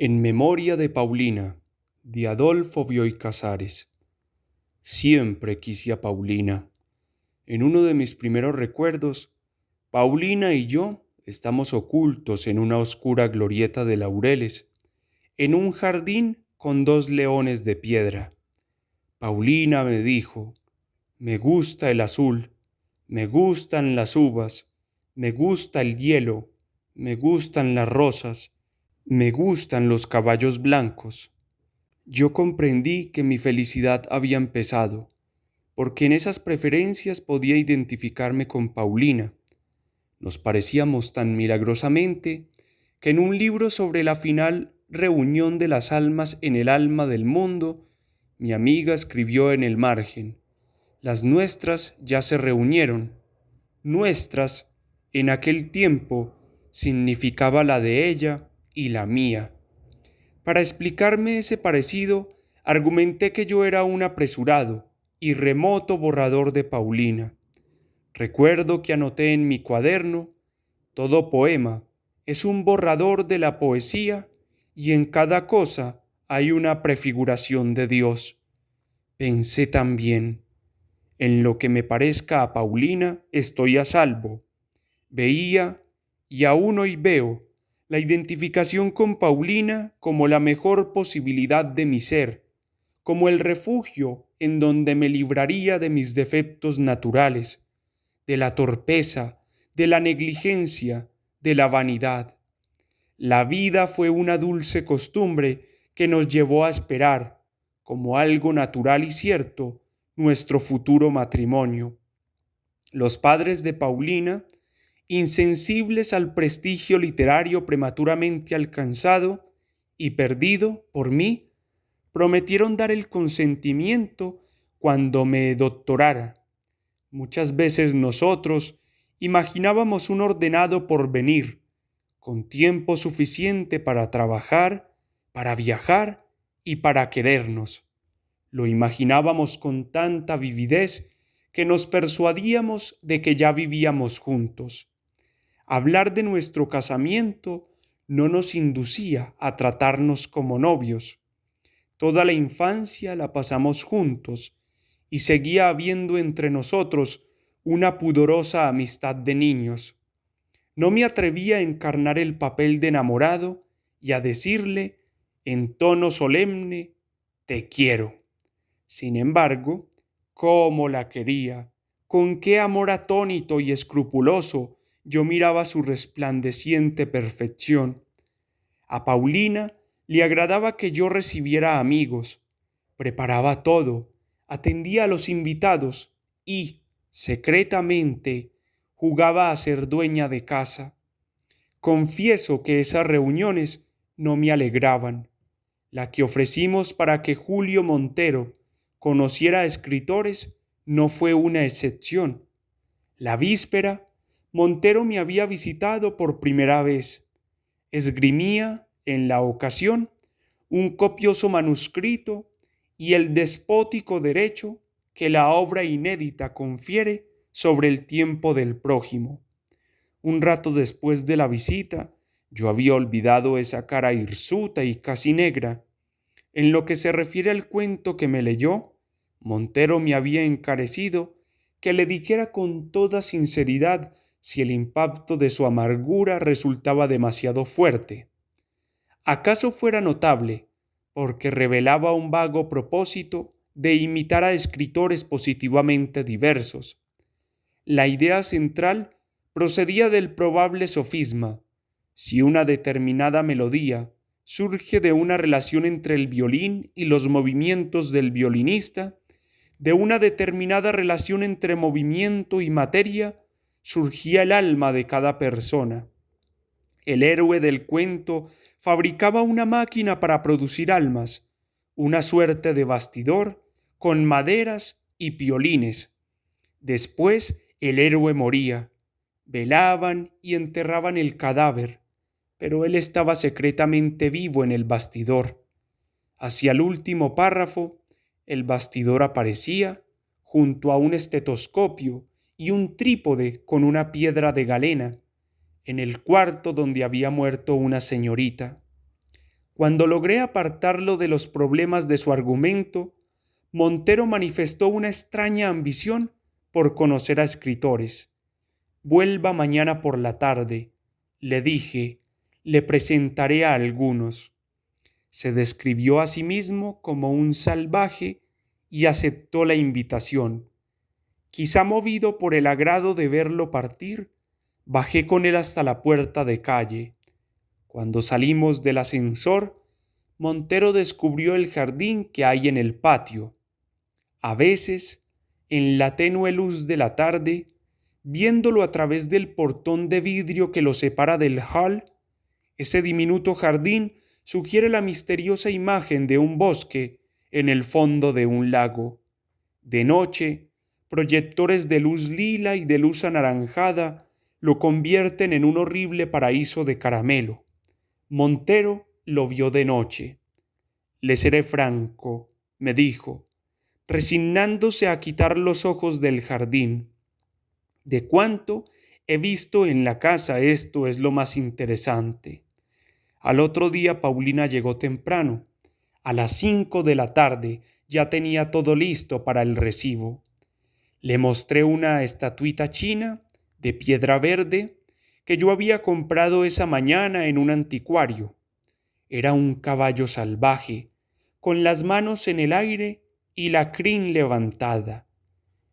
En memoria de Paulina, de Adolfo Bioy Casares. Siempre quise a Paulina. En uno de mis primeros recuerdos, Paulina y yo estamos ocultos en una oscura glorieta de laureles, en un jardín con dos leones de piedra. Paulina me dijo: me gusta el azul, me gustan las uvas, me gusta el hielo, me gustan las rosas, me gustan los caballos blancos. Yo comprendí que mi felicidad había empezado, porque en esas preferencias podía identificarme con Paulina. Nos parecíamos tan milagrosamente que en un libro sobre la final reunión de las almas en el alma del mundo, mi amiga escribió en el margen: las nuestras ya se reunieron. Nuestras, en aquel tiempo, significaba la de ella y la mía. Para explicarme ese parecido, argumenté que yo era un apresurado y remoto borrador de Paulina. Recuerdo que anoté en mi cuaderno: todo poema es un borrador de la poesía y en cada cosa hay una prefiguración de Dios. Pensé también: en lo que me parezca a Paulina estoy a salvo. Veía, y aún hoy veo, la identificación con Paulina como la mejor posibilidad de mi ser, como el refugio en donde me libraría de mis defectos naturales, de la torpeza, de la negligencia, de la vanidad. La vida fue una dulce costumbre que nos llevó a esperar, como algo natural y cierto, nuestro futuro matrimonio. Los padres de Paulina, insensibles al prestigio literario prematuramente alcanzado y perdido por mí, prometieron dar el consentimiento cuando me doctorara. Muchas veces nosotros imaginábamos un ordenado porvenir, con tiempo suficiente para trabajar, para viajar y para querernos. Lo imaginábamos con tanta vividez que nos persuadíamos de que ya vivíamos juntos. Hablar de nuestro casamiento no nos inducía a tratarnos como novios. Toda la infancia la pasamos juntos y seguía habiendo entre nosotros una pudorosa amistad de niños. No me atrevía a encarnar el papel de enamorado y a decirle en tono solemne: te quiero. Sin embargo, cómo la quería, con qué amor atónito y escrupuloso yo miraba su resplandeciente perfección. A Paulina le agradaba que yo recibiera amigos, preparaba todo, atendía a los invitados y, secretamente, jugaba a ser dueña de casa. Confieso que esas reuniones no me alegraban. La que ofrecimos para que Julio Montero conociera a escritores no fue una excepción. La víspera, Montero me había visitado por primera vez. Esgrimía, en la ocasión, un copioso manuscrito y el despótico derecho que la obra inédita confiere sobre el tiempo del prójimo. Un rato después de la visita, yo había olvidado esa cara hirsuta y casi negra. En lo que se refiere al cuento que me leyó, Montero me había encarecido que le dijera con toda sinceridad si el impacto de su amargura resultaba demasiado fuerte. ¿Acaso fuera notable, porque revelaba un vago propósito de imitar a escritores positivamente diversos? La idea central procedía del probable sofisma: si una determinada melodía surge de una relación entre el violín y los movimientos del violinista, de una determinada relación entre movimiento y materia, surgía el alma de cada persona. El héroe del cuento fabricaba una máquina para producir almas, una suerte de bastidor con maderas y piolines. Después el héroe moría, velaban y enterraban el cadáver, pero él estaba secretamente vivo en el bastidor. Hacia el último párrafo, el bastidor aparecía junto a un estetoscopio y un trípode con una piedra de galena, en el cuarto donde había muerto una señorita. Cuando logré apartarlo de los problemas de su argumento, Montero manifestó una extraña ambición por conocer a escritores. Vuelva mañana por la tarde, le dije, le presentaré a algunos. Se describió a sí mismo como un salvaje y aceptó la invitación. Quizá movido por el agrado de verlo partir, bajé con él hasta la puerta de calle. Cuando salimos del ascensor, Montero descubrió el jardín que hay en el patio. A veces, en la tenue luz de la tarde, viéndolo a través del portón de vidrio que lo separa del hall, ese diminuto jardín sugiere la misteriosa imagen de un bosque en el fondo de un lago. De noche, proyectores de luz lila y de luz anaranjada lo convierten en un horrible paraíso de caramelo. Montero lo vio de noche. Le seré franco, me dijo, resignándose a quitar los ojos del jardín. De cuánto he visto en la casa, esto es lo más interesante. Al otro día Paulina llegó temprano. A las 5 de la tarde ya tenía todo listo para el recibo. Le mostré una estatuita china de piedra verde que yo había comprado esa mañana en un anticuario. Era un caballo salvaje, con las manos en el aire y la crin levantada.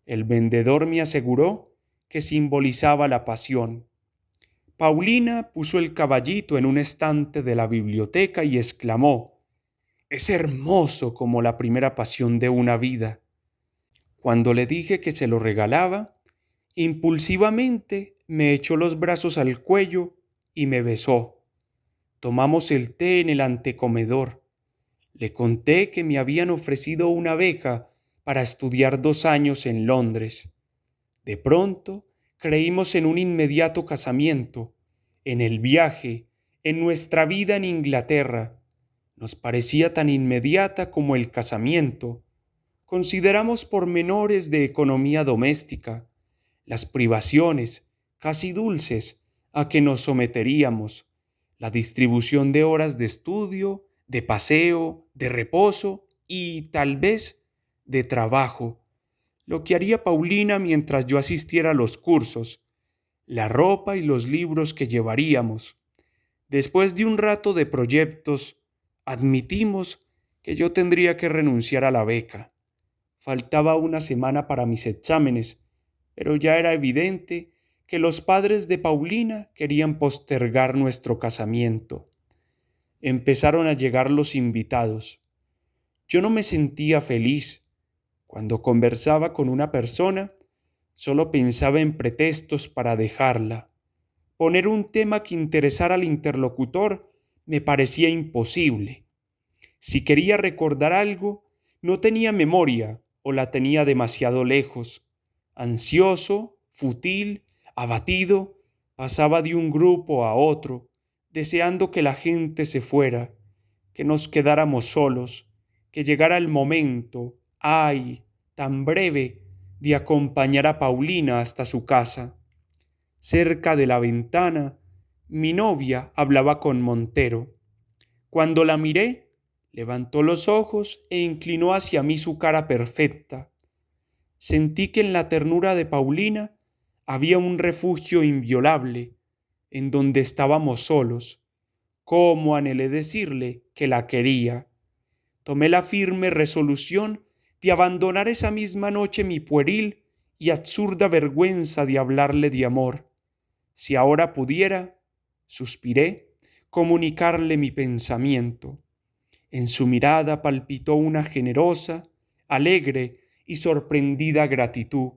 El vendedor me aseguró que simbolizaba la pasión. Paulina puso el caballito en un estante de la biblioteca y exclamó: «Es hermoso como la primera pasión de una vida». Cuando le dije que se lo regalaba, impulsivamente me echó los brazos al cuello y me besó. Tomamos el té en el antecomedor. Le conté que me habían ofrecido una beca para estudiar 2 años en Londres. De pronto creímos en un inmediato casamiento, en el viaje, en nuestra vida en Inglaterra. Nos parecía tan inmediata como el casamiento. Consideramos pormenores de economía doméstica, las privaciones, casi dulces, a que nos someteríamos, la distribución de horas de estudio, de paseo, de reposo y, tal vez, de trabajo, lo que haría Paulina mientras yo asistiera a los cursos, la ropa y los libros que llevaríamos. Después de un rato de proyectos, admitimos que yo tendría que renunciar a la beca. Faltaba una semana para mis exámenes, pero ya era evidente que los padres de Paulina querían postergar nuestro casamiento. Empezaron a llegar los invitados. Yo no me sentía feliz. Cuando conversaba con una persona, solo pensaba en pretextos para dejarla. Poner un tema que interesara al interlocutor me parecía imposible. Si quería recordar algo, no tenía memoria o la tenía demasiado lejos. Ansioso, fútil, abatido, pasaba de un grupo a otro, deseando que la gente se fuera, que nos quedáramos solos, que llegara el momento, ay, tan breve, de acompañar a Paulina hasta su casa. Cerca de la ventana, mi novia hablaba con Montero. Cuando la miré, levantó los ojos e inclinó hacia mí su cara perfecta. Sentí que en la ternura de Paulina había un refugio inviolable, en donde estábamos solos. Cómo anhelé decirle que la quería. Tomé la firme resolución de abandonar esa misma noche mi pueril y absurda vergüenza de hablarle de amor. Si ahora pudiera, suspiré, comunicarle mi pensamiento. En su mirada palpitó una generosa, alegre y sorprendida gratitud.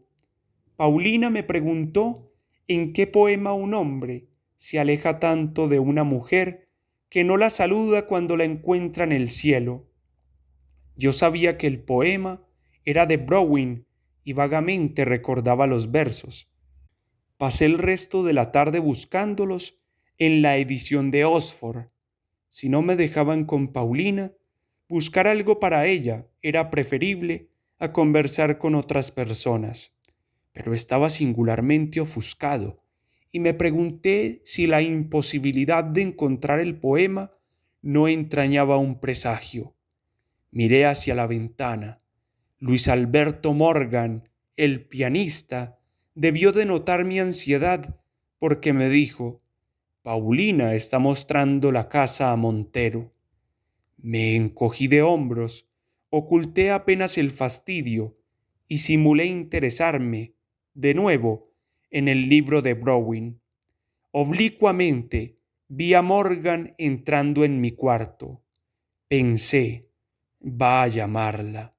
Paulina me preguntó en qué poema un hombre se aleja tanto de una mujer que no la saluda cuando la encuentra en el cielo. Yo sabía que el poema era de Browning y vagamente recordaba los versos. Pasé el resto de la tarde buscándolos en la edición de Oxford. Si no me dejaban con Paulina, buscar algo para ella era preferible a conversar con otras personas. Pero estaba singularmente ofuscado y me pregunté si la imposibilidad de encontrar el poema no entrañaba un presagio. Miré hacia la ventana. Luis Alberto Morgan, el pianista, debió de notar mi ansiedad porque me dijo: Paulina está mostrando la casa a Montero. Me encogí de hombros, oculté apenas el fastidio y simulé interesarme, de nuevo, en el libro de Browning. Oblicuamente vi a Morgan entrando en mi cuarto. Pensé, va a llamarla.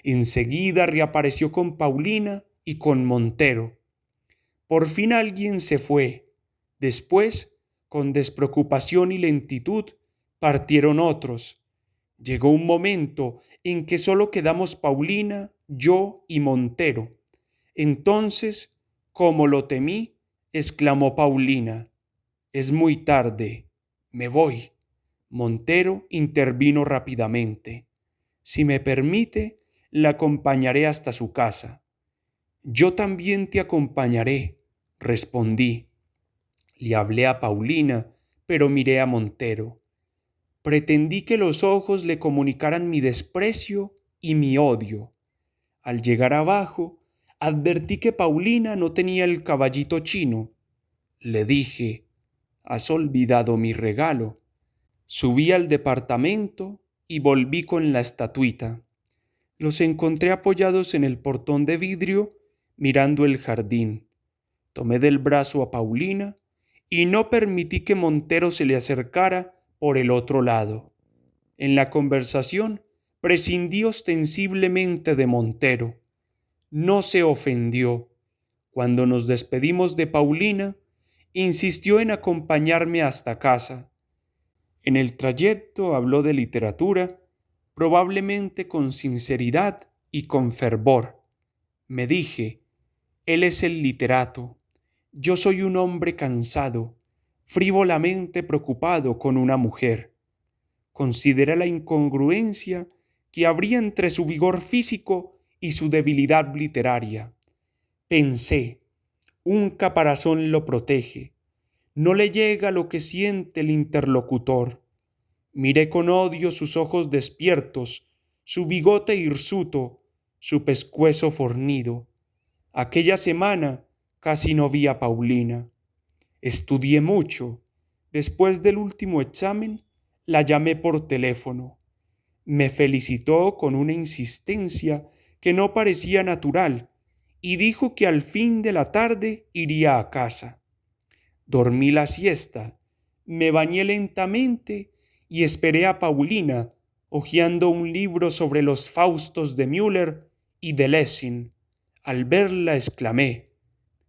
Enseguida reapareció con Paulina y con Montero. Por fin alguien se fue. Después, con despreocupación y lentitud, partieron otros. Llegó un momento en que solo quedamos Paulina, yo y Montero. Entonces, como lo temí, exclamó Paulina: es muy tarde, me voy. Montero intervino rápidamente: si me permite, la acompañaré hasta su casa. Yo también te acompañaré, respondí. Le hablé a Paulina, pero miré a Montero. Pretendí que los ojos le comunicaran mi desprecio y mi odio. Al llegar abajo, advertí que Paulina no tenía el caballito chino. Le dije: has olvidado mi regalo. Subí al departamento y volví con la estatuita. Los encontré apoyados en el portón de vidrio, mirando el jardín. Tomé del brazo a Paulina y no permití que Montero se le acercara por el otro lado. En la conversación prescindí ostensiblemente de Montero. No se ofendió. Cuando nos despedimos de Paulina, insistió en acompañarme hasta casa. En el trayecto habló de literatura, probablemente con sinceridad y con fervor. Me dije: él es el literato, yo soy un hombre cansado, frívolamente preocupado con una mujer. Consideré la incongruencia que habría entre su vigor físico y su debilidad literaria. Pensé: un caparazón lo protege, no le llega lo que siente el interlocutor. Miré con odio sus ojos despiertos, su bigote hirsuto, su pescuezo fornido. Aquella semana casi no vi a Paulina. Estudié mucho. Después del último examen, la llamé por teléfono. Me felicitó con una insistencia que no parecía natural y dijo que al fin de la tarde iría a casa. Dormí la siesta, me bañé lentamente y esperé a Paulina, hojeando un libro sobre los Faustos de Müller y de Lessing. Al verla exclamé: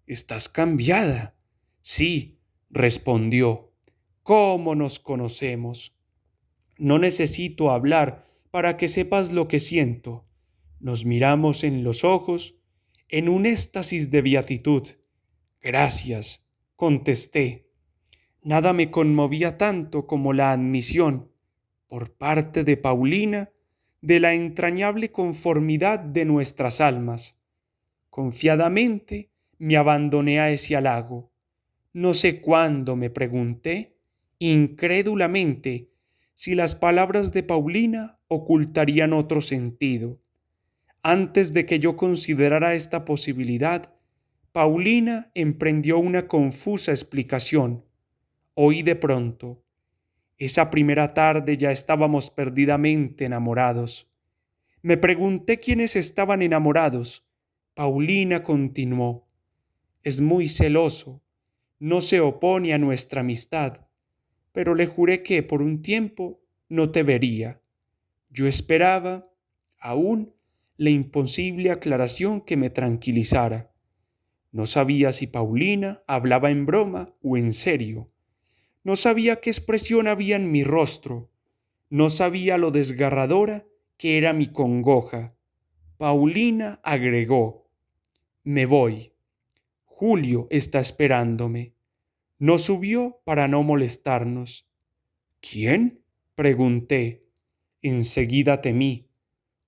«¿Estás cambiada?» «Sí», respondió. «¿Cómo nos conocemos?» «No necesito hablar para que sepas lo que siento». Nos miramos en los ojos en un éxtasis de beatitud. «Gracias», contesté. Nada me conmovía tanto como la admisión, por parte de Paulina, de la entrañable conformidad de nuestras almas. Confiadamente me abandoné a ese halago. No sé cuándo me pregunté, incrédulamente, si las palabras de Paulina ocultarían otro sentido. Antes de que yo considerara esta posibilidad, Paulina emprendió una confusa explicación. Oí de pronto: esa primera tarde ya estábamos perdidamente enamorados. Me pregunté quiénes estaban enamorados. Paulina continuó: es muy celoso, no se opone a nuestra amistad, pero le juré que por un tiempo no te vería. Yo esperaba, aún, la imposible aclaración que me tranquilizara. No sabía si Paulina hablaba en broma o en serio. No sabía qué expresión había en mi rostro. No sabía lo desgarradora que era mi congoja. Paulina agregó: me voy. Julio está esperándome. No subió para no molestarnos. ¿Quién?, pregunté. Enseguida temí,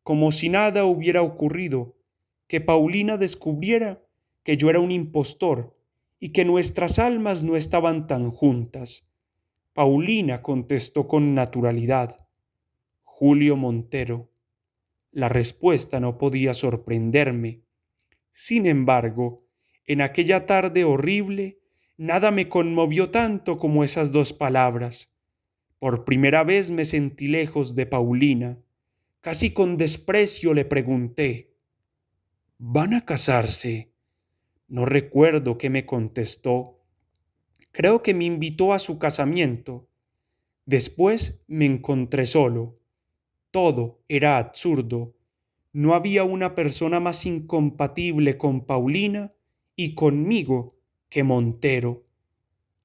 como si nada hubiera ocurrido, que Paulina descubriera que yo era un impostor y que nuestras almas no estaban tan juntas. Paulina contestó con naturalidad. Julio Montero. La respuesta no podía sorprenderme. Sin embargo, en aquella tarde horrible, nada me conmovió tanto como esas dos palabras. Por primera vez me sentí lejos de Paulina. Casi con desprecio le pregunté, ¿van a casarse? No recuerdo qué me contestó. Creo que me invitó a su casamiento. Después me encontré solo. Todo era absurdo. No había una persona más incompatible con Paulina y conmigo que Montero.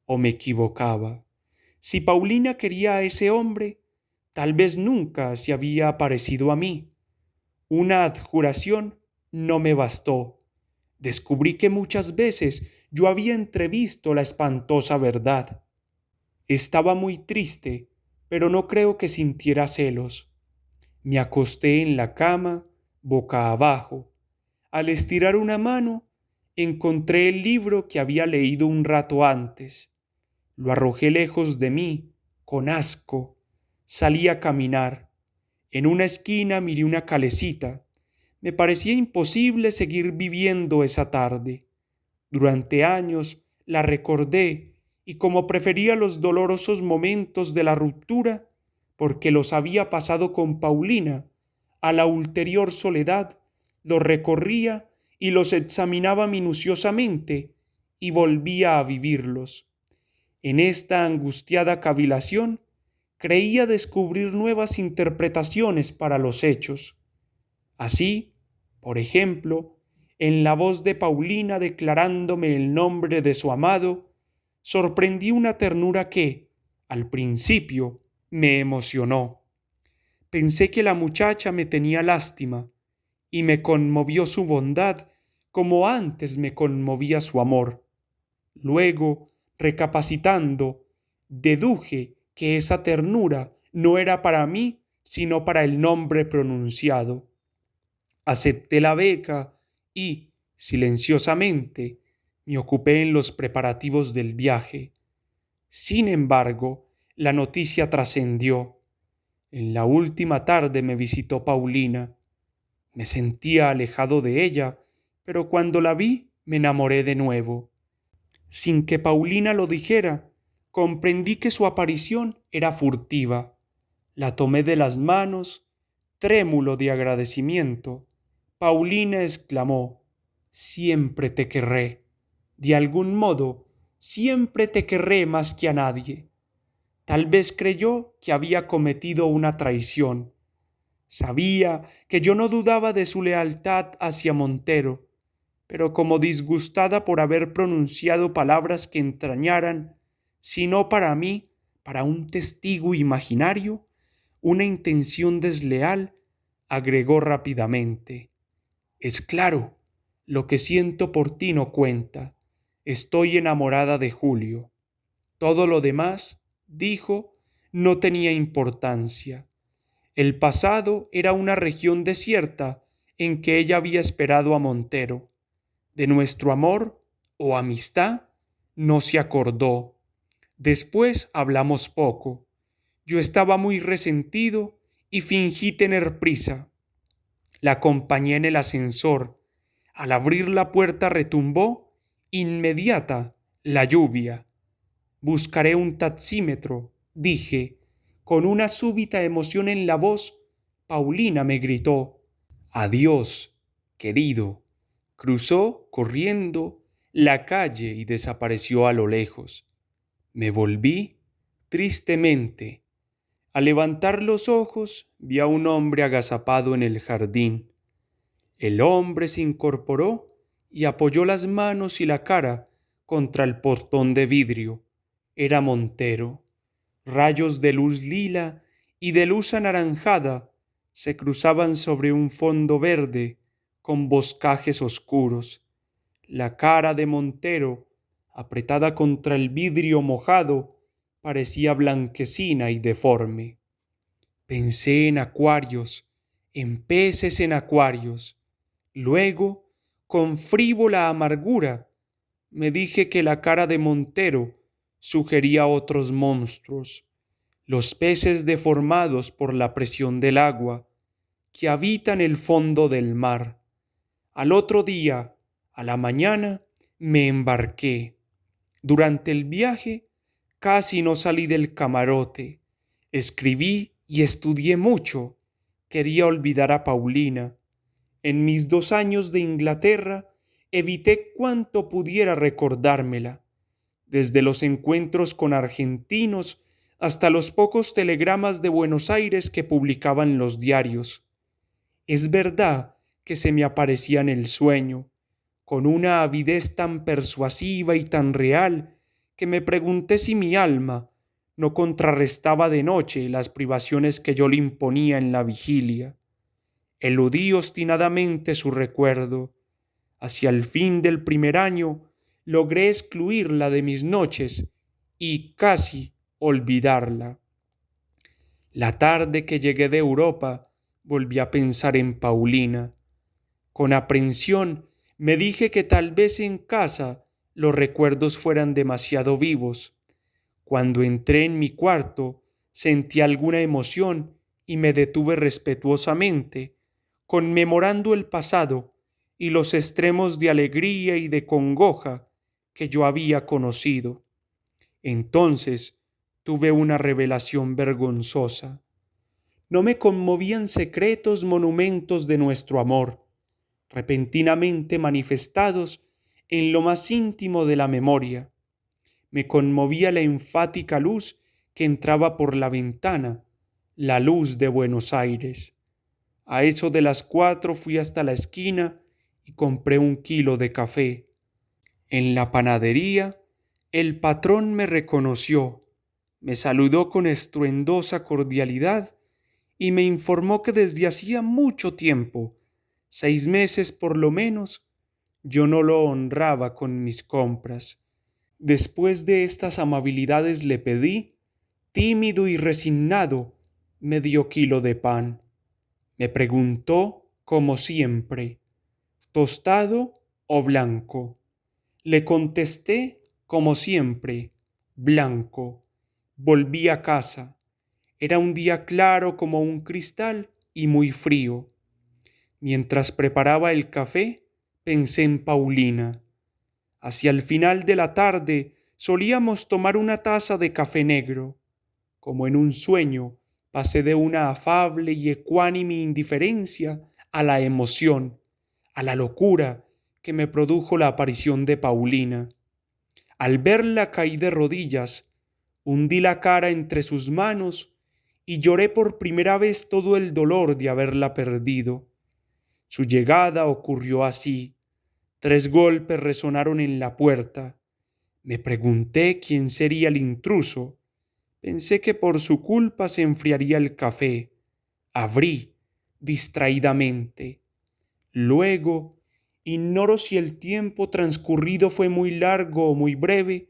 ¿O me equivocaba? Si Paulina quería a ese hombre, tal vez nunca se había parecido a mí. Una adjuración no me bastó. Descubrí que muchas veces yo había entrevisto la espantosa verdad. Estaba muy triste, pero no creo que sintiera celos. Me acosté en la cama, boca abajo. Al estirar una mano, encontré el libro que había leído un rato antes. Lo arrojé lejos de mí, con asco. Salí a caminar. En una esquina miré una calecita. Me parecía imposible seguir viviendo esa tarde. Durante años la recordé y como prefería los dolorosos momentos de la ruptura, porque los había pasado con Paulina, a la ulterior soledad, los recorría y los examinaba minuciosamente y volvía a vivirlos. En esta angustiada cavilación creía descubrir nuevas interpretaciones para los hechos. Así, por ejemplo, en la voz de Paulina declarándome el nombre de su amado, sorprendí una ternura que, al principio, me emocionó. Pensé que la muchacha me tenía lástima y me conmovió su bondad como antes me conmovía su amor. Luego, recapacitando, deduje que esa ternura no era para mí, sino para el nombre pronunciado. Acepté la beca y, silenciosamente, me ocupé en los preparativos del viaje. Sin embargo, la noticia trascendió. En la última tarde me visitó Paulina. Me sentía alejado de ella, pero cuando la vi me enamoré de nuevo. Sin que Paulina lo dijera, comprendí que su aparición era furtiva. La tomé de las manos, trémulo de agradecimiento. Paulina exclamó, siempre te querré. De algún modo, siempre te querré más que a nadie. Tal vez creyó que había cometido una traición. Sabía que yo no dudaba de su lealtad hacia Montero, pero como disgustada por haber pronunciado palabras que entrañaran, si no para mí, para un testigo imaginario, una intención desleal, agregó rápidamente, es claro, lo que siento por ti no cuenta. Estoy enamorada de Julio. Todo lo demás, dijo, no tenía importancia. El pasado era una región desierta en que ella había esperado a Montero. De nuestro amor o amistad no se acordó. Después hablamos poco. Yo estaba muy resentido y fingí tener prisa. La acompañé en el ascensor. Al abrir la puerta retumbó, inmediata, la lluvia. Buscaré un taxímetro, dije. Con una súbita emoción en la voz, Paulina me gritó, adiós, querido. Cruzó, corriendo, la calle y desapareció a lo lejos. Me volví tristemente. Al levantar los ojos, vi a un hombre agazapado en el jardín. El hombre se incorporó y apoyó las manos y la cara contra el portón de vidrio. Era Montero. Rayos de luz lila y de luz anaranjada se cruzaban sobre un fondo verde con boscajes oscuros. La cara de Montero, apretada contra el vidrio mojado, parecía blanquecina y deforme. Pensé en acuarios, en peces en acuarios. Luego, con frívola amargura, me dije que la cara de Montero sugería otros monstruos, los peces deformados por la presión del agua, que habitan el fondo del mar. Al otro día, a la mañana, me embarqué. Durante el viaje casi no salí del camarote. Escribí y estudié mucho. Quería olvidar a Paulina. En mis 2 años de Inglaterra evité cuanto pudiera recordármela, desde los encuentros con argentinos hasta los pocos telegramas de Buenos Aires que publicaban los diarios. Es verdad que se me aparecía en el sueño, con una avidez tan persuasiva y tan real, que me pregunté si mi alma no contrarrestaba de noche las privaciones que yo le imponía en la vigilia. Eludí obstinadamente su recuerdo. Hacia el fin del primer año logré excluirla de mis noches y casi olvidarla. La tarde que llegué de Europa volví a pensar en Paulina. Con aprensión me dije que tal vez en casa los recuerdos fueran demasiado vivos. Cuando entré en mi cuarto sentí alguna emoción y me detuve respetuosamente, conmemorando el pasado y los extremos de alegría y de congoja que yo había conocido. Entonces tuve una revelación vergonzosa. No me conmovían secretos monumentos de nuestro amor, repentinamente manifestados en lo más íntimo de la memoria. Me conmovía la enfática luz que entraba por la ventana, la luz de Buenos Aires. A eso de las 4 fui hasta la esquina y compré 1 kilo de café. En la panadería, el patrón me reconoció, me saludó con estruendosa cordialidad y me informó que desde hacía mucho tiempo, 6 meses por lo menos, yo no lo honraba con mis compras. Después de estas amabilidades le pedí, tímido y resignado, medio kilo de pan. Me preguntó, como siempre, ¿tostado o blanco? Le contesté, como siempre, blanco. Volví a casa. Era un día claro como un cristal y muy frío. Mientras preparaba el café, pensé en Paulina. Hacia el final de la tarde solíamos tomar una taza de café negro. Como en un sueño, pasé de una afable y ecuánime indiferencia a la emoción, a la locura que me produjo la aparición de Paulina. Al verla caí de rodillas, hundí la cara entre sus manos y lloré por primera vez todo el dolor de haberla perdido. Su llegada ocurrió así. 3 golpes resonaron en la puerta. Me pregunté quién sería el intruso. Pensé que por su culpa se enfriaría el café. Abrí distraídamente. Luego, ignoro si el tiempo transcurrido fue muy largo o muy breve,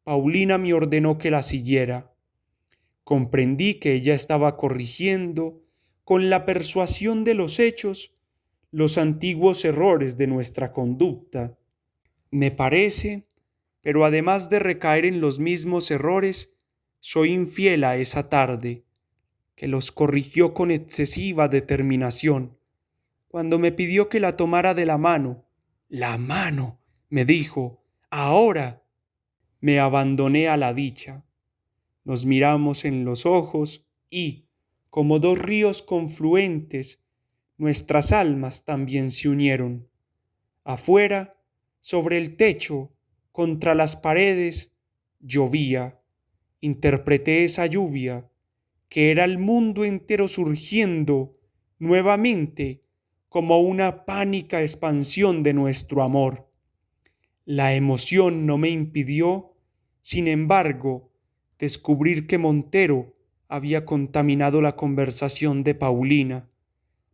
Paulina me ordenó que la siguiera. Comprendí que ella estaba corrigiendo, con la persuasión de los hechos, los antiguos errores de nuestra conducta. Me parece, pero además de recaer en los mismos errores, soy infiel a esa tarde, que los corrigió con excesiva determinación. Cuando me pidió que la tomara de la mano, me dijo, ahora, me abandoné a la dicha. Nos miramos en los ojos y, como 2 ríos confluentes, nuestras almas también se unieron. Afuera, sobre el techo, contra las paredes, llovía. Interpreté esa lluvia, que era el mundo entero surgiendo nuevamente como una pánica expansión de nuestro amor. La emoción no me impidió, sin embargo, descubrir que Montero había contaminado la conversación de Paulina.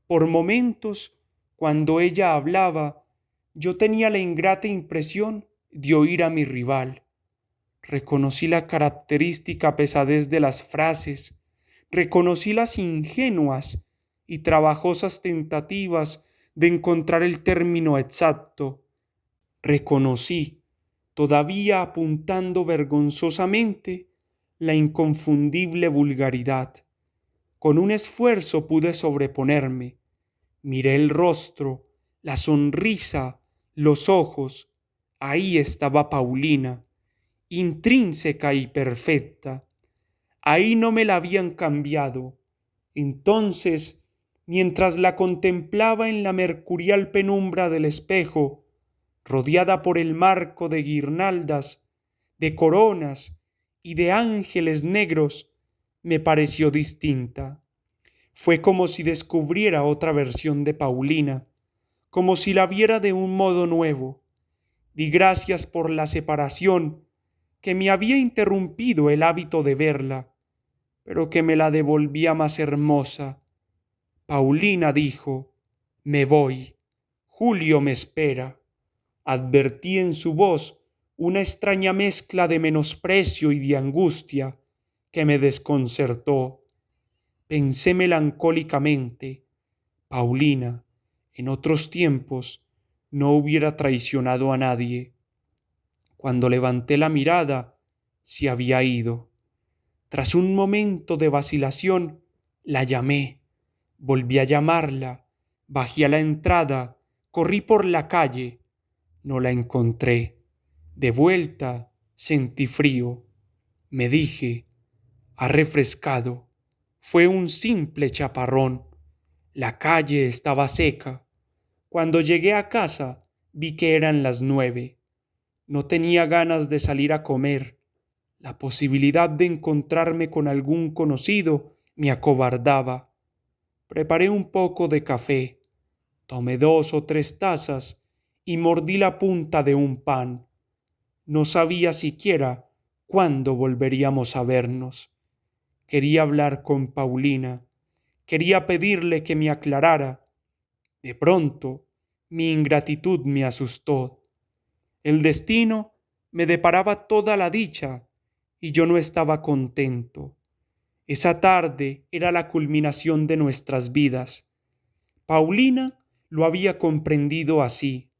Por momentos, cuando ella hablaba, yo tenía la ingrata impresión de oír a mi rival. Reconocí la característica pesadez de las frases, reconocí las ingenuas y trabajosas tentativas de encontrar el término exacto. Reconocí todavía apuntando vergonzosamente la inconfundible vulgaridad. Con un esfuerzo pude sobreponerme. Miré el rostro, la sonrisa, los ojos. Ahí estaba Paulina, intrínseca y perfecta. Ahí no me la habían cambiado. Entonces, mientras la contemplaba en la mercurial penumbra del espejo, rodeada por el marco de guirnaldas, de coronas y de ángeles negros, me pareció distinta. Fue como si descubriera otra versión de Paulina, como si la viera de un modo nuevo. Di gracias por la separación que me había interrumpido el hábito de verla, pero que me la devolvía más hermosa. Paulina dijo: me voy, Julio me espera. Advertí en su voz una extraña mezcla de menosprecio y de angustia que me desconcertó. Pensé melancólicamente: Paulina, en otros tiempos, no hubiera traicionado a nadie. Cuando levanté la mirada, se había ido. Tras un momento de vacilación, la llamé. Volví a llamarla, bajé a la entrada, corrí por la calle. No la encontré. De vuelta sentí frío. Me dije: ha refrescado. Fue un simple chaparrón. La calle estaba seca. Cuando llegué a casa vi que eran las 9. No tenía ganas de salir a comer. La posibilidad de encontrarme con algún conocido me acobardaba. Preparé un poco de café, tomé 2 o 3 tazas y mordí la punta de un pan. No sabía siquiera cuándo volveríamos a vernos. Quería hablar con Paulina, quería pedirle que me aclarara. De pronto, mi ingratitud me asustó. El destino me deparaba toda la dicha y yo no estaba contento. Esa tarde era la culminación de nuestras vidas. Paulina lo había comprendido así.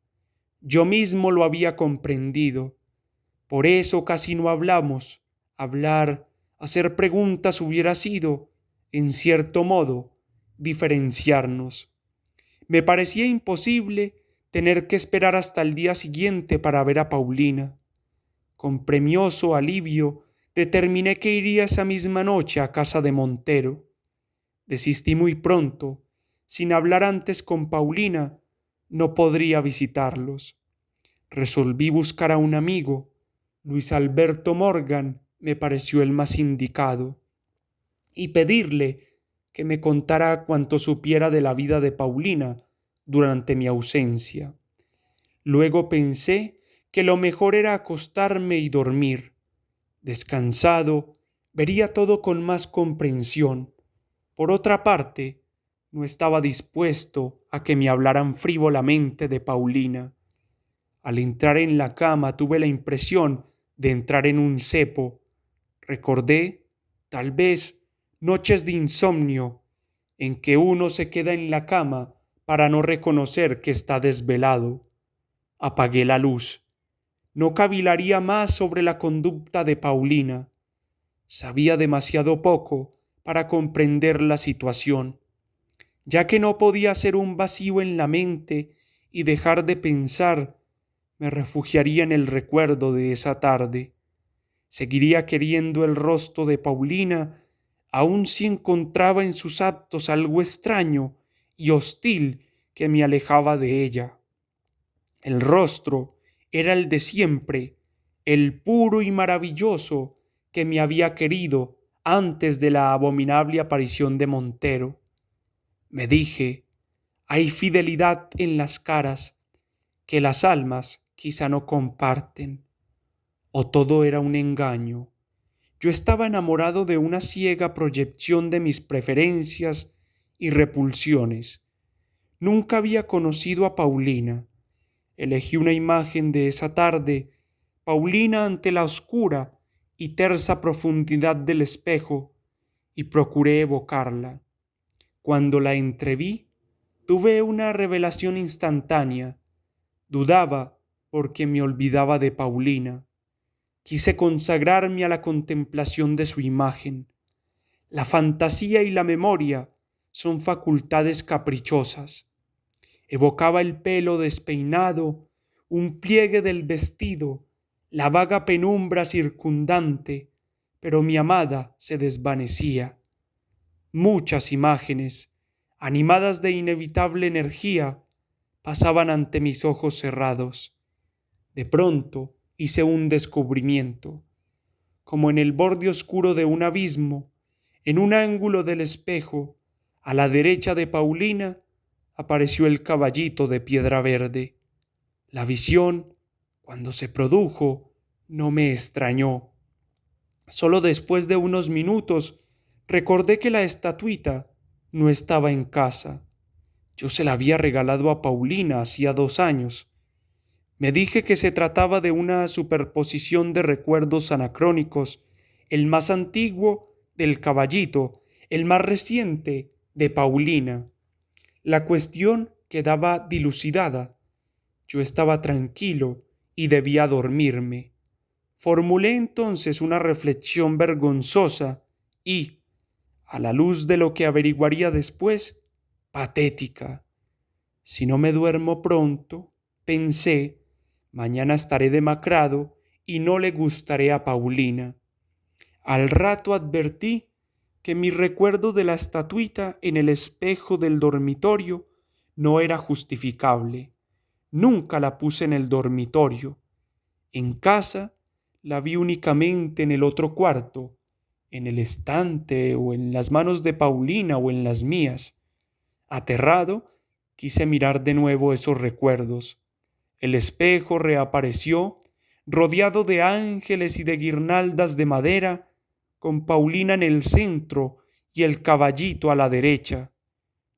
Yo mismo lo había comprendido. Por eso casi no hablamos. Hablar, hacer preguntas hubiera sido, en cierto modo, diferenciarnos. Me parecía imposible tener que esperar hasta el día siguiente para ver a Paulina. Con premioso alivio determiné que iría esa misma noche a casa de Montero. Desistí muy pronto. Sin hablar antes con Paulina, no podría visitarlos. Resolví buscar a un amigo. Luis Alberto Morgan me pareció el más indicado, y pedirle que me contara cuanto supiera de la vida de Paulina durante mi ausencia. Luego pensé que lo mejor era acostarme y dormir. Descansado, vería todo con más comprensión. Por otra parte, no estaba dispuesto a que me hablaran frívolamente de Paulina. Al entrar en la cama tuve la impresión de entrar en un cepo. Recordé, tal vez, noches de insomnio en que uno se queda en la cama para no reconocer que está desvelado. Apagué la luz. No cavilaría más sobre la conducta de Paulina. Sabía demasiado poco para comprender la situación. Ya que no podía hacer un vacío en la mente y dejar de pensar, me refugiaría en el recuerdo de esa tarde. Seguiría queriendo el rostro de Paulina, aun si encontraba en sus actos algo extraño y hostil que me alejaba de ella. El rostro era el de siempre, el puro y maravilloso que me había querido antes de la abominable aparición de Montero. Me dije: hay fidelidad en las caras que las almas quizá no comparten. O todo era un engaño. Yo estaba enamorado de una ciega proyección de mis preferencias y repulsiones. Nunca había conocido a Paulina. Elegí una imagen de esa tarde, Paulina ante la oscura y tersa profundidad del espejo, y procuré evocarla. Cuando la entreví, tuve una revelación instantánea. Dudaba porque me olvidaba de Paulina. Quise consagrarme a la contemplación de su imagen. La fantasía y la memoria son facultades caprichosas. Evocaba el pelo despeinado, un pliegue del vestido, la vaga penumbra circundante, pero mi amada se desvanecía. Muchas imágenes, animadas de inevitable energía, pasaban ante mis ojos cerrados. De pronto hice un descubrimiento. Como en el borde oscuro de un abismo, en un ángulo del espejo, a la derecha de Paulina, apareció el caballito de piedra verde. La visión, cuando se produjo, no me extrañó. Solo después de unos minutos recordé que la estatuita no estaba en casa. Yo se la había regalado a Paulina hacía 2 años. Me dije que se trataba de una superposición de recuerdos anacrónicos, el más antiguo del caballito, el más reciente de Paulina. La cuestión quedaba dilucidada. Yo estaba tranquilo y debía dormirme. Formulé entonces una reflexión vergonzosa y, a la luz de lo que averiguaría después, patética. Si no me duermo pronto, pensé, mañana estaré demacrado y no le gustaré a Paulina. Al rato advertí que mi recuerdo de la estatuita en el espejo del dormitorio no era justificable. Nunca la puse en el dormitorio. En casa la vi únicamente en el otro cuarto, en el estante o en las manos de Paulina o en las mías. Aterrado, quise mirar de nuevo esos recuerdos. El espejo reapareció, rodeado de ángeles y de guirnaldas de madera, con Paulina en el centro y el caballito a la derecha.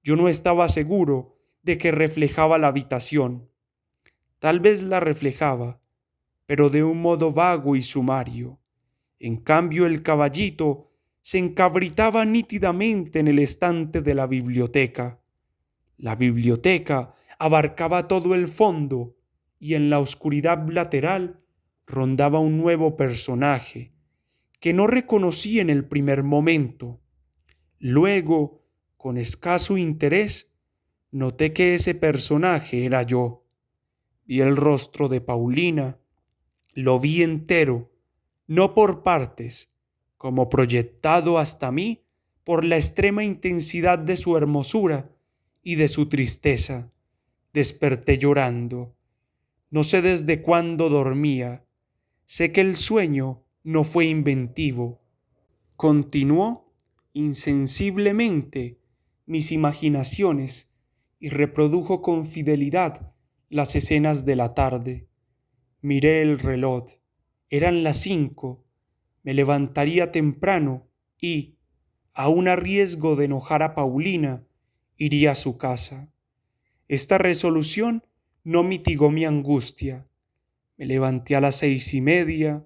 Yo no estaba seguro de que reflejaba la habitación. Tal vez la reflejaba, pero de un modo vago y sumario. En cambio, el caballito se encabritaba nítidamente en el estante de la biblioteca. La biblioteca abarcaba todo el fondo y en la oscuridad lateral rondaba un nuevo personaje que no reconocí en el primer momento. Luego, con escaso interés, noté que ese personaje era yo. Vi el rostro de Paulina, lo vi entero, no por partes, como proyectado hasta mí por la extrema intensidad de su hermosura y de su tristeza. Desperté llorando. No sé desde cuándo dormía. Sé que el sueño no fue inventivo. Continuó insensiblemente mis imaginaciones y reprodujo con fidelidad las escenas de la tarde. Miré el reloj. Eran las 5. Me levantaría temprano y, aun a riesgo de enojar a Paulina, iría a su casa. Esta resolución no mitigó mi angustia. Me levanté a las 6:30,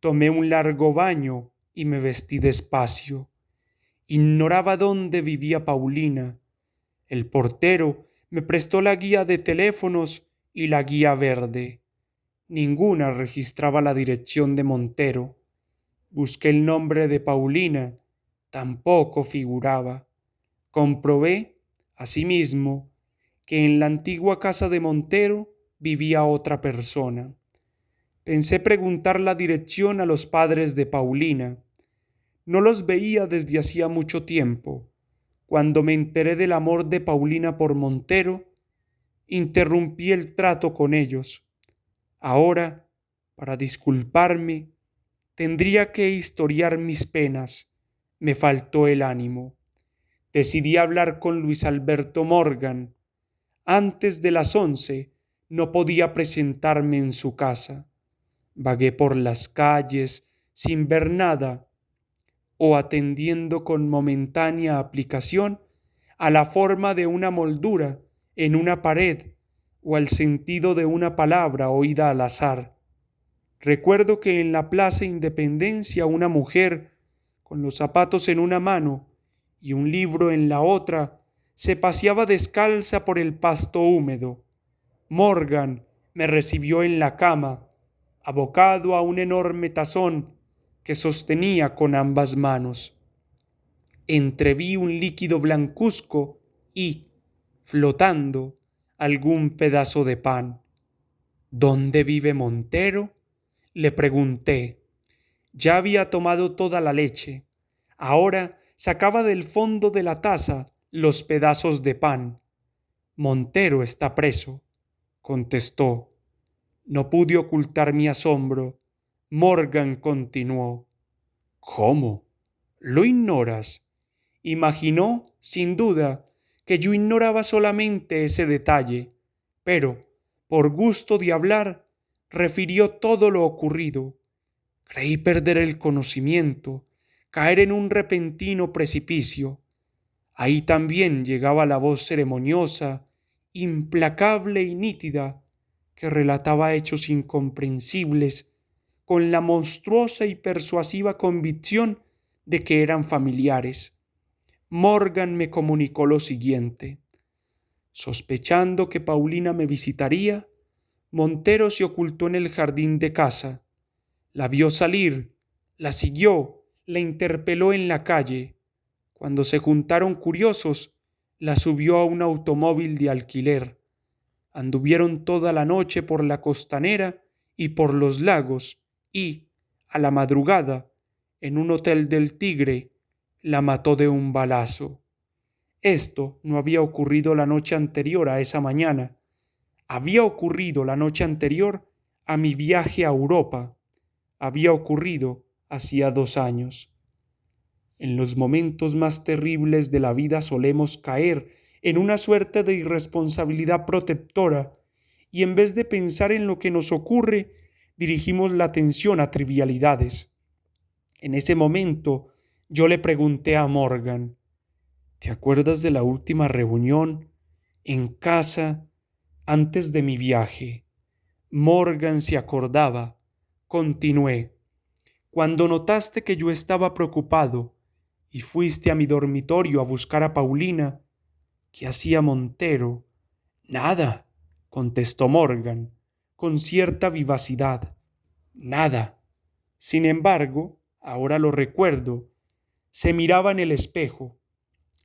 tomé un largo baño y me vestí despacio. Ignoraba dónde vivía Paulina. El portero me prestó la guía de teléfonos y la guía verde. Ninguna registraba la dirección de Montero. Busqué el nombre de Paulina. Tampoco figuraba. Comprobé, asimismo, que en la antigua casa de Montero vivía otra persona. Pensé preguntar la dirección a los padres de Paulina. No los veía desde hacía mucho tiempo. Cuando me enteré del amor de Paulina por Montero, interrumpí el trato con ellos. Ahora, para disculparme, tendría que historiar mis penas. Me faltó el ánimo. Decidí hablar con Luis Alberto Morgan. Antes de las 11 no podía presentarme en su casa. Vagué por las calles sin ver nada o atendiendo con momentánea aplicación a la forma de una moldura en una pared o al sentido de una palabra oída al azar. Recuerdo que en la Plaza Independencia una mujer, con los zapatos en una mano y un libro en la otra, se paseaba descalza por el pasto húmedo. Morgan me recibió en la cama, abocado a un enorme tazón que sostenía con ambas manos. Entreví un líquido blancuzco y, flotando, algún pedazo de pan. ¿Dónde vive Montero?, le pregunté. Ya había tomado toda la leche. Ahora sacaba del fondo de la taza los pedazos de pan. Montero está preso, contestó. No pude ocultar mi asombro. Morgan continuó. ¿Cómo? ¿Lo ignoras? Imaginó, sin duda, que yo ignoraba solamente ese detalle, pero, por gusto de hablar, refirió todo lo ocurrido. Creí perder el conocimiento, caer en un repentino precipicio. Ahí también llegaba la voz ceremoniosa, implacable y nítida, que relataba hechos incomprensibles, con la monstruosa y persuasiva convicción de que eran familiares. Morgan me comunicó lo siguiente. Sospechando que Paulina me visitaría, Montero se ocultó en el jardín de casa. La vio salir, la siguió, la interpeló en la calle. Cuando se juntaron curiosos, la subió a un automóvil de alquiler. Anduvieron toda la noche por la costanera y por los lagos y, a la madrugada, en un hotel del Tigre, la mató de un balazo. Esto no había ocurrido la noche anterior a esa mañana. Había ocurrido la noche anterior a mi viaje a Europa. Había ocurrido hacía 2 años. En los momentos más terribles de la vida solemos caer en una suerte de irresponsabilidad protectora y en vez de pensar en lo que nos ocurre, dirigimos la atención a trivialidades. En ese momento yo le pregunté a Morgan, ¿te acuerdas de la última reunión en casa antes de mi viaje? Morgan se acordaba. Continué. Cuando notaste que yo estaba preocupado y fuiste a mi dormitorio a buscar a Paulina, ¿qué hacía Montero? Nada, contestó Morgan, con cierta vivacidad. Nada. Sin embargo, ahora lo recuerdo, se miraba en el espejo.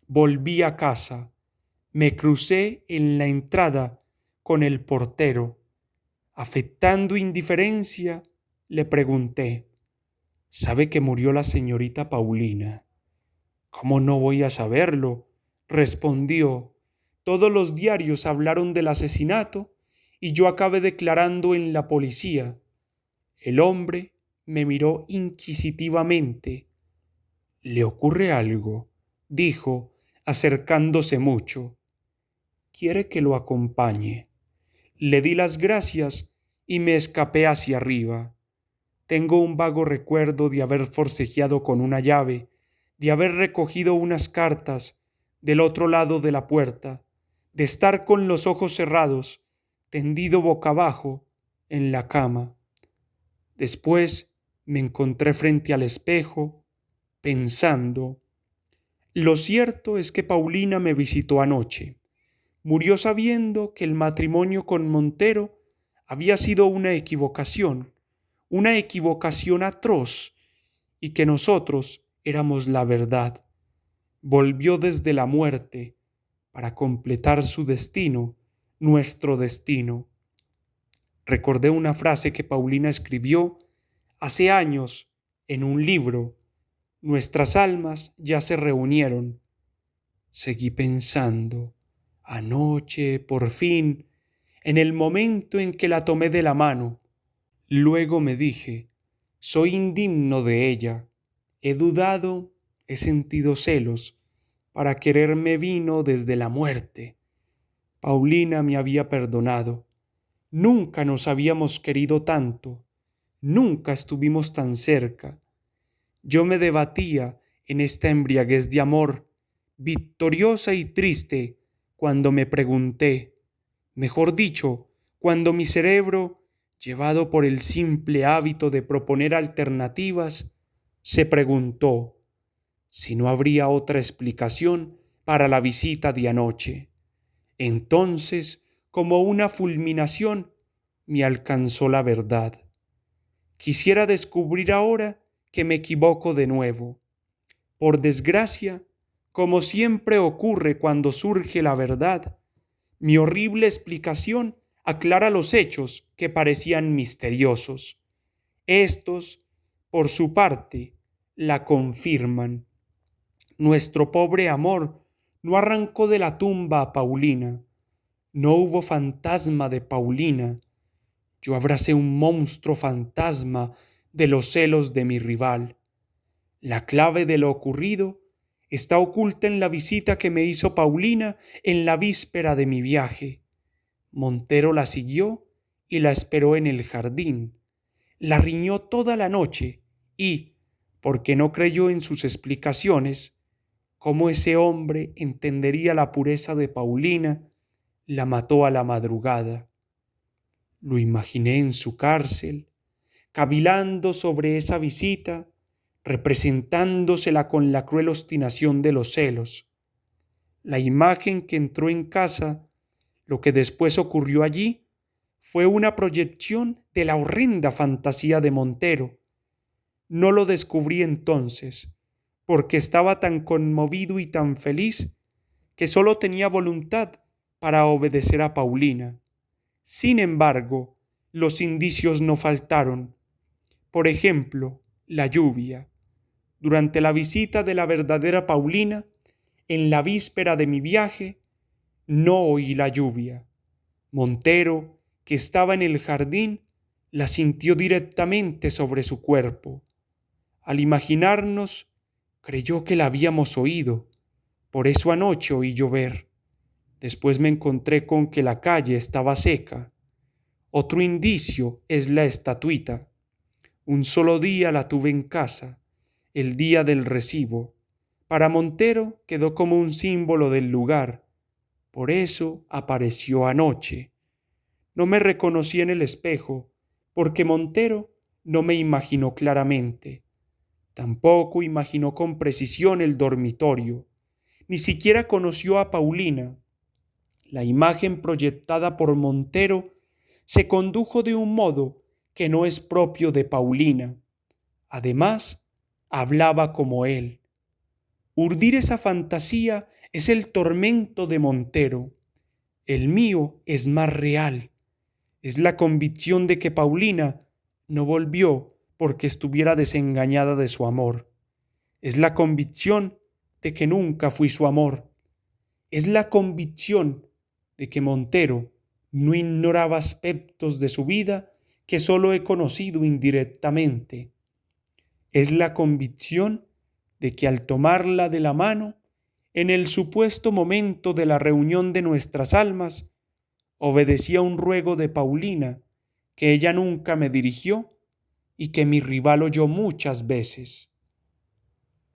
Volví a casa. Me crucé en la entrada con el portero. Afectando indiferencia, le pregunté, ¿sabe que murió la señorita Paulina? ¿Cómo no voy a saberlo?, respondió. Todos los diarios hablaron del asesinato y yo acabé declarando en la policía. El hombre me miró inquisitivamente. ¿Le ocurre algo?, dijo, acercándose mucho. ¿Quiere que lo acompañe? Le di las gracias y me escapé hacia arriba. Tengo un vago recuerdo de haber forcejeado con una llave, de haber recogido unas cartas del otro lado de la puerta, de estar con los ojos cerrados, tendido boca abajo en la cama. Después me encontré frente al espejo, pensando. Lo cierto es que Paulina me visitó anoche. Murió sabiendo que el matrimonio con Montero había sido una equivocación atroz, y que nosotros éramos la verdad. Volvió desde la muerte para completar su destino, nuestro destino. Recordé una frase que Paulina escribió hace años en un libro. Nuestras almas ya se reunieron. Seguí pensando. Anoche, por fin, en el momento en que la tomé de la mano. Luego me dije, soy indigno de ella. He dudado, he sentido celos. Para quererme vino desde la muerte. Paulina me había perdonado. Nunca nos habíamos querido tanto. Nunca estuvimos tan cerca. Yo me debatía en esta embriaguez de amor, victoriosa y triste, cuando me pregunté, mejor dicho, cuando mi cerebro, llevado por el simple hábito de proponer alternativas, se preguntó si no habría otra explicación para la visita de anoche. Entonces, como una fulminación, me alcanzó la verdad. Quisiera descubrir ahora que me equivoco de nuevo. Por desgracia, como siempre ocurre cuando surge la verdad, mi horrible explicación aclara los hechos que parecían misteriosos. Estos, por su parte, la confirman. Nuestro pobre amor no arrancó de la tumba a Paulina. No hubo fantasma de Paulina. Yo abracé un monstruo fantasma de los celos de mi rival. La clave de lo ocurrido está oculta en la visita que me hizo Paulina en la víspera de mi viaje. Montero la siguió y la esperó en el jardín. La riñó toda la noche y, porque no creyó en sus explicaciones, cómo ese hombre entendería la pureza de Paulina, la mató a la madrugada. Lo imaginé en su cárcel, cavilando sobre esa visita, representándosela con la cruel obstinación de los celos. La imagen que entró en casa, lo que después ocurrió allí, fue una proyección de la horrenda fantasía de Montero. No lo descubrí entonces, porque estaba tan conmovido y tan feliz que solo tenía voluntad para obedecer a Paulina. Sin embargo, los indicios no faltaron. Por ejemplo, la lluvia. Durante la visita de la verdadera Paulina, en la víspera de mi viaje, no oí la lluvia. Montero, que estaba en el jardín, la sintió directamente sobre su cuerpo. Al imaginarnos, creyó que la habíamos oído. Por eso anoche oí llover. Después me encontré con que la calle estaba seca. Otro indicio es la estatuita. Un solo día la tuve en casa, el día del recibo. Para Montero quedó como un símbolo del lugar. Por eso apareció anoche. No me reconocí en el espejo, porque Montero no me imaginó claramente. Tampoco imaginó con precisión el dormitorio. Ni siquiera conoció a Paulina. La imagen proyectada por Montero se condujo de un modo que no es propio de Paulina. Además, hablaba como él. Urdir esa fantasía es el tormento de Montero. El mío es más real. Es la convicción de que Paulina no volvió porque estuviera desengañada de su amor. Es la convicción de que nunca fui su amor. Es la convicción de que Montero no ignoraba aspectos de su vida que solo he conocido indirectamente. Es la convicción de que al tomarla de la mano, en el supuesto momento de la reunión de nuestras almas, obedecía un ruego de Paulina que ella nunca me dirigió y que mi rival oyó muchas veces.